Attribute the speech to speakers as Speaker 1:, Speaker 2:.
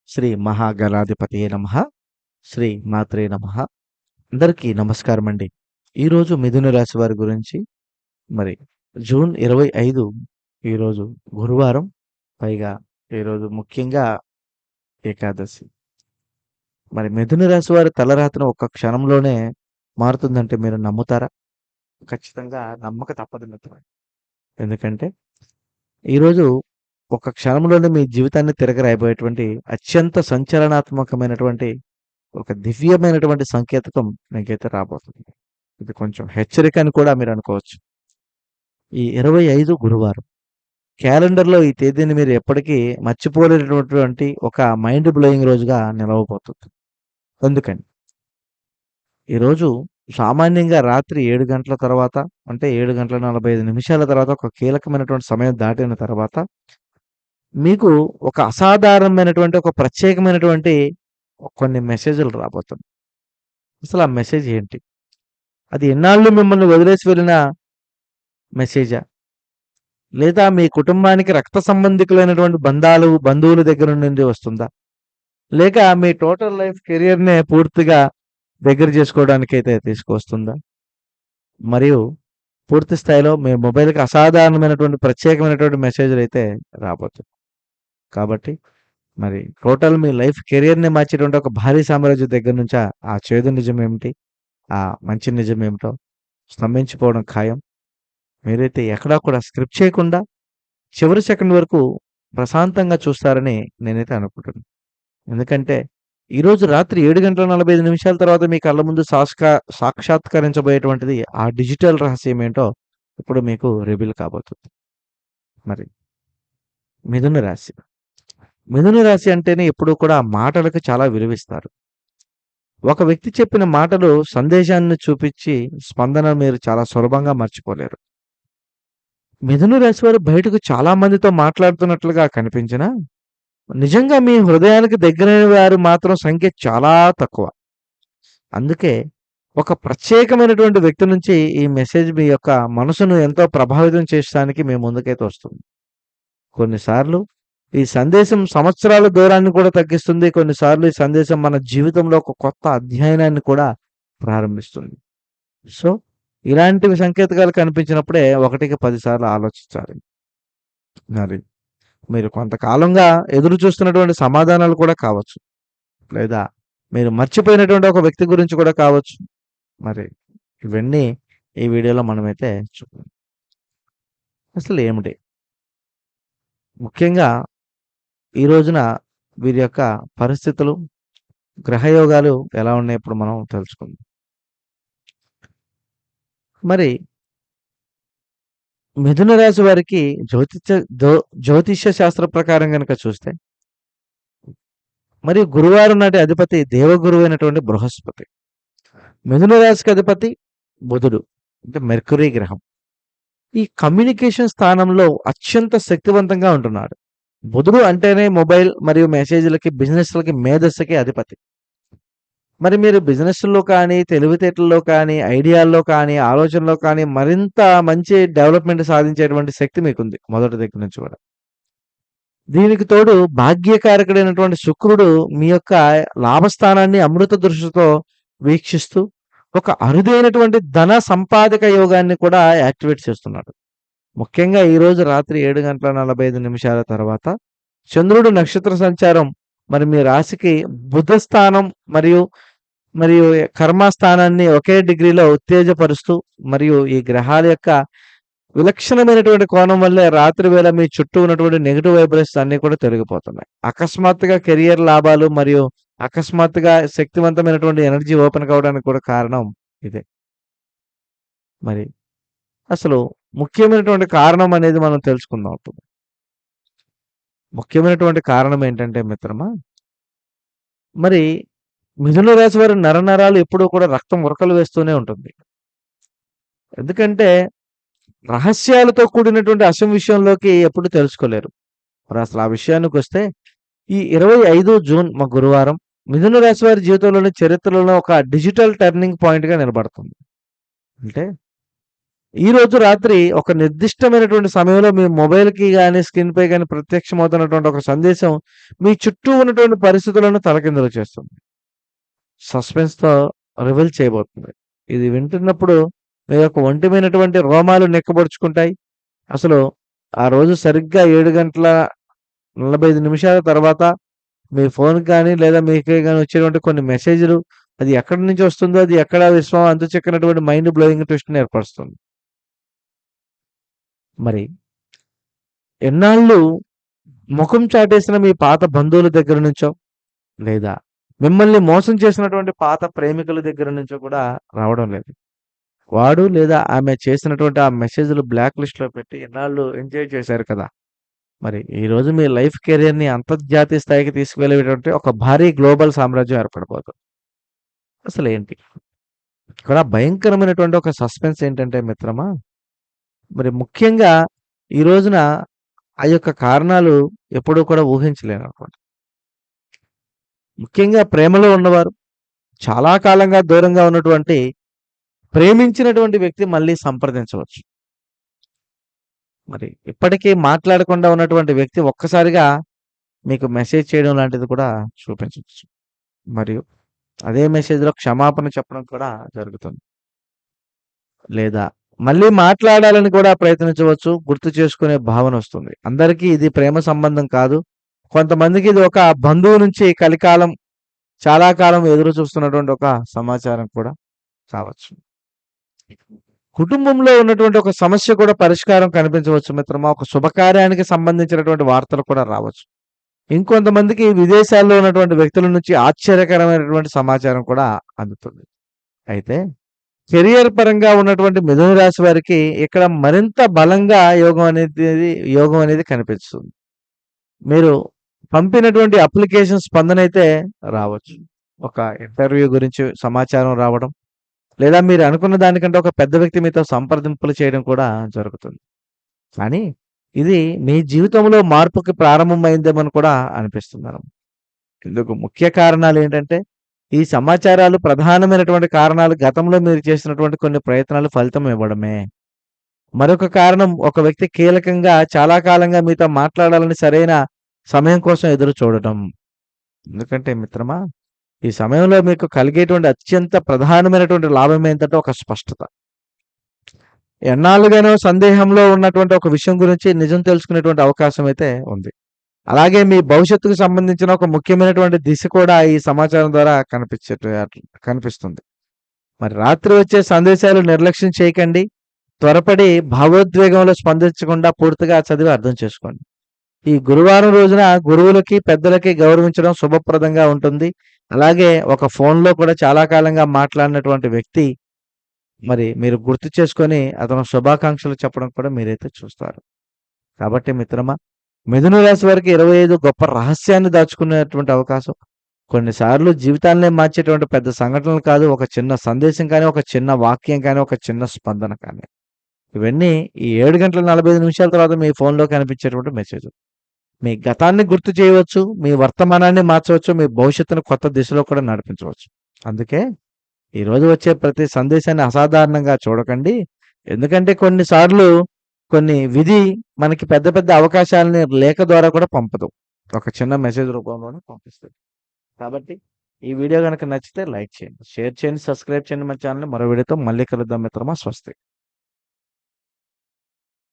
Speaker 1: శ్రీ మహాగణాధిపతియే నమః. శ్రీ మాత్రే నమః. అందరికీ నమస్కారం అండి. ఈరోజు మిథున రాశి వారి గురించి మరి జూన్ 25 ఈరోజు గురువారం. పైగా ఈరోజు ముఖ్యంగా ఏకాదశి. మరి మిథున రాశి వారి తలరాతను ఒక్క క్షణంలోనే మారుతుందంటే మీరు నమ్ముతారా? ఖచ్చితంగా నమ్మక తప్పదు మిత్రులారా. ఎందుకంటే ఈరోజు ఒక క్షణంలోనే మీ జీవితాన్ని తిరగరాయబోయేటువంటి అత్యంత సంచలనాత్మకమైనటువంటి ఒక దివ్యమైనటువంటి సంకేతకం మీకైతే రాబోతుంది. ఇది కొంచెం హెచ్చరిక అని కూడా మీరు అనుకోవచ్చు. ఈ 25 గురువారం. క్యాలెండర్‌లో ఈ తేదీని మీరు ఎప్పటికీ మర్చిపోలేనటువంటి ఒక మైండ్ బ్లోయింగ్ రోజుగా నిలవబోతుంది. ఎందుకని? ఈరోజు సామాన్యంగా రాత్రి 7 గంటల తర్వాత అంటే 7 గంటల 45 నిమిషాల తర్వాత ఒక కీలకమైనటువంటి సమయం దాటిన తర్వాత మీకు ఒక అసాధారణమైనటువంటి, ఒక ప్రత్యేకమైనటువంటి కొన్ని మెసేజ్‌లు రాబోతున్నాయి. అసలు ఆ మెసేజ్ ఏంటి? అది ఎన్నాళ్ళు మిమ్మల్ని వదిలేసి వెళ్ళిన మెసేజా? లేదా మీ కుటుంబానికి రక్త సంబంధికులైనటువంటి బంధువుల దగ్గర నుండి వస్తుందా? లేక మీ టోటల్ లైఫ్ కెరియర్‌నే పూర్తిగా దగ్గర చేసుకోవడానికైతే తీసుకొస్తుందా? మరియు పూర్తి స్థాయిలో మీ మొబైల్‌కి అసాధారణమైనటువంటి, ప్రత్యేకమైనటువంటి మెసేజ్‌లైతే రాబోతున్నాయి. కాబట్టి మరి టోటల్ మీ లైఫ్ కెరియర్‌ని మార్చేటువంటి ఒక భారీ సామ్రాజ్యం దగ్గర నుంచా ఆ చేదు నిజమేమిటి? ఆ మంచి నిజమేమిటో స్తంభించిపోవడం ఖాయం. మీరైతే ఎక్కడా కూడా స్క్రిప్ట్ చేయకుండా చివరి సెకండ్ వరకు ప్రశాంతంగా చూస్తారని నేనైతే అనుకుంటున్నాను. ఎందుకంటే ఈరోజు రాత్రి 7 గంటల 45 నిమిషాల తర్వాత మీ కళ్ళ ముందు సాక్షాత్కరించబోయేటువంటిది ఆ డిజిటల్ రహస్యం ఏంటో ఇప్పుడు మీకు రివీల్ కాబోతుంది. మరి మిథున రాశి. మిథున రాశి అంటేనే ఎప్పుడూ కూడా మాటలకు చాలా విలువిస్తారు. ఒక వ్యక్తి చెప్పిన మాటలు సందేశాన్ని చూపించి స్పందన మీరు చాలా సులభంగా మర్చిపోలేరు. మిథున రాశి వారు బయటకు చాలా మందితో మాట్లాడుతున్నట్లుగా కనిపించినా, నిజంగా మీ హృదయానికి దగ్గరైన వారు మాత్రం సంఖ్య చాలా తక్కువ. అందుకే ఒక ప్రత్యేకమైనటువంటి వ్యక్తి నుంచి ఈ మెసేజ్ మీ యొక్క మనసును ఎంతో ప్రభావితం చేయడానికి మీ ముందుకైతే వస్తుంది. కొన్నిసార్లు ఈ సందేశం సంవత్సరాల దూరాన్ని కూడా తగ్గిస్తుంది. కొన్నిసార్లు ఈ సందేశం మన జీవితంలో ఒక కొత్త అధ్యయనాన్ని కూడా ప్రారంభిస్తుంది. సో, ఇలాంటివి సంకేతాలు కనిపించినప్పుడే 1కి 10 సార్లు ఆలోచించాలి. మరి మీరు కొంతకాలంగా ఎదురు చూస్తున్నటువంటి సమాధానాలు కూడా కావచ్చు. లేదా మీరు మర్చిపోయినటువంటి ఒక వ్యక్తి గురించి కూడా కావచ్చు. మరి ఇవన్నీ ఈ వీడియోలో మనమైతే చూద్దాం. అసలు ఏమిటి? ముఖ్యంగా ఈ రోజున వీరి యొక్క పరిస్థితులు, గ్రహయోగాలు ఎలా ఉన్నాయి ఇప్పుడు మనం తెలుసుకుందాం. మరి మిథున రాశి వారికి జ్యోతిష్య శాస్త్ర ప్రకారం గనక చూస్తే, మరి గురువారం నాటి అధిపతి దేవగురువైనటువంటి బృహస్పతి. మిథున రాశికి అధిపతి బుధుడు, అంటే మెర్క్యూరీ గ్రహం. ఈ కమ్యూనికేషన్ స్థానంలో అత్యంత శక్తివంతంగా ఉంటున్నాడు. బుధుడు అంటేనే మొబైల్ మరియు మెసేజ్‌లకి, బిజినెస్‌లకి, మేధస్సుకి అధిపతి. మరి మీరు బిజినెస్‌లో కానీ, తెలివితేటల్లో కానీ, ఐడియాల్లో కానీ, ఆలోచనలో కానీ మరింత మంచి డెవలప్‌మెంట్ సాధించేటువంటి శక్తి మీకుంది మొదటి దగ్గర నుంచి కూడా. దీనికి తోడు భాగ్యకారకుడైనటువంటి శుక్రుడు మీ యొక్క లాభస్థానాన్ని అమృత దృష్టితో వీక్షిస్తూ ఒక అరుదైనటువంటి ధన సంపాదక యోగాన్ని కూడా యాక్టివేట్ చేస్తున్నాడు. ముఖ్యంగా ఈరోజు రాత్రి 7 గంటల 45 నిమిషాల తర్వాత చంద్రుడు నక్షత్ర సంచారం మరి మీ రాశికి బుధ స్థానం మరియు మరియు కర్మస్థానాన్ని ఒకే డిగ్రీలో ఉత్తేజపరుస్తూ, మరియు ఈ గ్రహాల యొక్క విలక్షణమైనటువంటి కోణం వల్లే రాత్రి వేళ మీ చుట్టూ ఉన్నటువంటి నెగెటివ్ వైబ్రేషన్స్ అన్నీ కూడా తొలగిపోతున్నాయి. అకస్మాత్తుగా కెరియర్ లాభాలు మరియు అకస్మాత్తుగా శక్తివంతమైనటువంటి ఎనర్జీ ఓపెన్ కావడానికి కూడా కారణం ఇదే. మరి అసలు ముఖ్యమైనటువంటి కారణం అనేది మనం తెలుసుకుందాం ఇప్పుడు. ముఖ్యమైనటువంటి కారణం ఏంటంటే మిత్రమా, మరి మిథున రాశి వారి నరనరాలు ఎప్పుడూ కూడా రక్తం ఉరకలు వేస్తూనే ఉంటుంది. ఎందుకంటే రహస్యాలతో కూడినటువంటి అసలు విషయంలోకి ఎప్పుడు తెలుసుకోలేరు. మరి అసలు ఆ విషయానికొస్తే ఈ 25 జూన్ గురువారం మిథున రాశి వారి జీవితంలోని చరిత్రలో ఒక డిజిటల్ టర్నింగ్ పాయింట్‌గా నిలబడుతుంది. అంటే ఈరోజు రాత్రి ఒక నిర్దిష్టమైనటువంటి సమయంలో మీ మొబైల్‌కి గాని, స్క్రీన్‌పై గాని ప్రత్యక్షమవుతున్నటువంటి ఒక సందేశం మీ చుట్టూ ఉన్నటువంటి పరిస్థితులను తలకిందులు చేస్తుంది. సస్పెన్స్‌తో రివీల్ చేయబోతుంది. ఇది వింటున్నప్పుడు మీ యొక్క ఒంటి మీనటువంటి రోమాలు నిక్కబొడుచుకుంటాయి. అసలు ఆ రోజు సరిగ్గా 7 గంటల 45 నిమిషాల తర్వాత మీ ఫోన్‌కి గాని, లేదా మీకే గాని వచ్చేటువంటి కొన్ని మెసేజ్‌లు అది ఎక్కడి నుంచి వస్తుందో, అది ఎక్కడ విశ్వం అంతుచిక్కనటువంటి మైండ్ బ్లోయింగ్ ట్విస్ట్‌ని ఏర్పరుస్తుంది. మరి ఎన్నాళ్ళు ముఖం చాటేసిన మీ పాత బంధువుల దగ్గర నుంచో, లేదా మిమ్మల్ని మోసం చేసినటువంటి పాత ప్రేమికుల దగ్గర నుంచో కూడా రావడం లేదు. వాడు లేదా ఆమె చేసినటువంటి ఆ మెసేజ్‌లు బ్లాక్ లిస్ట్‌లో పెట్టి ఎన్నాళ్ళు ఎంజాయ్ చేశారు కదా! మరి ఈరోజు మీ లైఫ్ కెరియర్‌ని అంతర్జాతీయ స్థాయికి తీసుకువెళ్ళేటువంటి ఒక భారీ గ్లోబల్ సామ్రాజ్యం ఏర్పడబోతుంది. అసలేంటి? ఇక్కడ భయంకరమైనటువంటి ఒక సస్పెన్స్ ఏంటంటే మిత్రమా, మరి ముఖ్యంగా ఈ రోజున ఆ యొక్క కారణాలు ఎప్పుడూ కూడా ఊహించలేమనమాట. ముఖ్యంగా ప్రేమలో ఉన్నవారు, చాలా కాలంగా దూరంగా ఉన్నటువంటి ప్రేమించినటువంటి వ్యక్తి మళ్ళీ సంప్రదించవచ్చు. మరి ఇప్పటికీ మాట్లాడకుండా ఉన్నటువంటి వ్యక్తి ఒక్కసారిగా మీకు మెసేజ్ చేయడం లాంటిది కూడా చూపించొచ్చు. మరియు అదే మెసేజ్‌లో క్షమాపణ చెప్పడం కూడా జరుగుతుంది. లేదా మళ్ళీ మాట్లాడాలని కూడా ప్రయత్నించవచ్చు. గుర్తు చేసుకునే భావనొస్తుంది. అందరికీ ఇది ప్రేమ సంబంధం కాదు. కొంతమందికి ఇది ఒక బంధువు నుంచి కలికాలం, చాలా కాలం ఎదురు చూస్తున్నటువంటి ఒక సమాచారం కూడా కావచ్చు. కుటుంబంలో ఉన్నటువంటి ఒక సమస్య కూడా పరిష్కారం కనిపించవచ్చు మిత్రమా. ఒక శుభకార్యానికి సంబంధించినటువంటి వార్తలు కూడా రావచ్చు. ఇంకొంతమందికి విదేశాల్లో ఉన్నటువంటి వ్యక్తుల నుంచి ఆశ్చర్యకరమైనటువంటి సమాచారం కూడా అందుతుంది. అయితే కెరియర్ పరంగా ఉన్నటువంటి మిథున రాశి వారికి ఇక్కడ మరింత బలంగా యోగం అనేది కనిపిస్తుంది. మీరు పంపినటువంటి అప్లికేషన్ స్పందనైతే రావచ్చు. ఒక ఇంటర్వ్యూ గురించి సమాచారం రావడం, లేదా మీరు అనుకున్న దానికంటే ఒక పెద్ద వ్యక్తి మీతో సంప్రదింపులు చేయడం కూడా జరుగుతుంది. కానీ ఇది మీ జీవితంలో మార్పుకి ప్రారంభమైందేమని కూడా అనిపిస్తుందనమాట. ఇందుకు ముఖ్య కారణాలేంటంటే, ఈ సమాచారాలు ప్రధానమైనటువంటి కారణాలు గతంలో మీరు చేసినటువంటి కొన్ని ప్రయత్నాలు ఫలితం ఇవ్వడమే. మరొక కారణం ఒక వ్యక్తి కీలకంగా చాలా కాలంగా మీతో మాట్లాడాలని సరైన సమయం కోసం ఎదురు చూడటం. ఎందుకంటే మిత్రమా, ఈ సమయంలో మీకు కలిగేటువంటి అత్యంత ప్రధానమైనటువంటి లాభం ఏంటంటే ఒక స్పష్టత. ఎన్నాళ్ళుగానో సందేహంలో ఉన్నటువంటి ఒక విషయం గురించి నిజం తెలుసుకునేటువంటి అవకాశం అయితే ఉంది. అలాగే మీ భవిష్యత్తుకు సంబంధించిన ఒక ముఖ్యమైనటువంటి దిశ కూడా ఈ సమాచారం ద్వారా కనిపిస్తుంది. మరి రాత్రి వచ్చే సందేశాలు నిర్లక్ష్యం చేయకండి. త్వరపడి భావోద్వేగంలో స్పందించకుండా పూర్తిగా చదివి అర్థం చేసుకోండి. ఈ గురువారం రోజున గురువులకి, పెద్దలకి గౌరవించడం శుభప్రదంగా ఉంటుంది. అలాగే ఒక ఫోన్‌లో కూడా చాలా కాలంగా మాట్లాడినటువంటి వ్యక్తి మరి మీరు గుర్తు చేసుకొని అతను శుభాకాంక్షలు చెప్పడం కూడా మీరైతే చూస్తారు. కాబట్టి మిత్రమా, మిథున రాశి వారికి 25 గొప్ప రహస్యాన్ని దాచుకునేటువంటి అవకాశం. కొన్నిసార్లు జీవితాన్నే మార్చేటువంటి పెద్ద సంఘటనలు కాదు. ఒక చిన్న సందేశం కానీ, ఒక చిన్న వాక్యం కానీ, ఒక చిన్న స్పందన కానీ. ఇవన్నీ ఈ 7 గంటల 45 నిమిషాల తర్వాత మీ ఫోన్‌లో కనిపించేటువంటి మెసేజ్‌లు. మీ గతాన్ని గుర్తు చేయవచ్చు. మీ వర్తమానాన్ని మార్చవచ్చు. మీ భవిష్యత్తును కొత్త దిశలో కూడా నడిపించవచ్చు. అందుకే ఈరోజు వచ్చే ప్రతి సందేశాన్ని అసాధారణంగా చూడకండి. ఎందుకంటే కొన్నిసార్లు విధి మనకి పెద్ద పెద్ద అవకాశాలని లేఖ ద్వారా కూడా పంపదు. ఒక చిన్న మెసేజ్ రూపంలోనే పంపిస్తది. కాబట్టి ఈ వీడియో గనక నచ్చితే లైక్ చేయండి, షేర్ చేయండి, సబ్స్క్రైబ్ చేయండి మన ఛానెల్‌ని. మరో వీడియోతో మళ్ళీ కలుద్దాం మిత్రమా. స్వస్తి.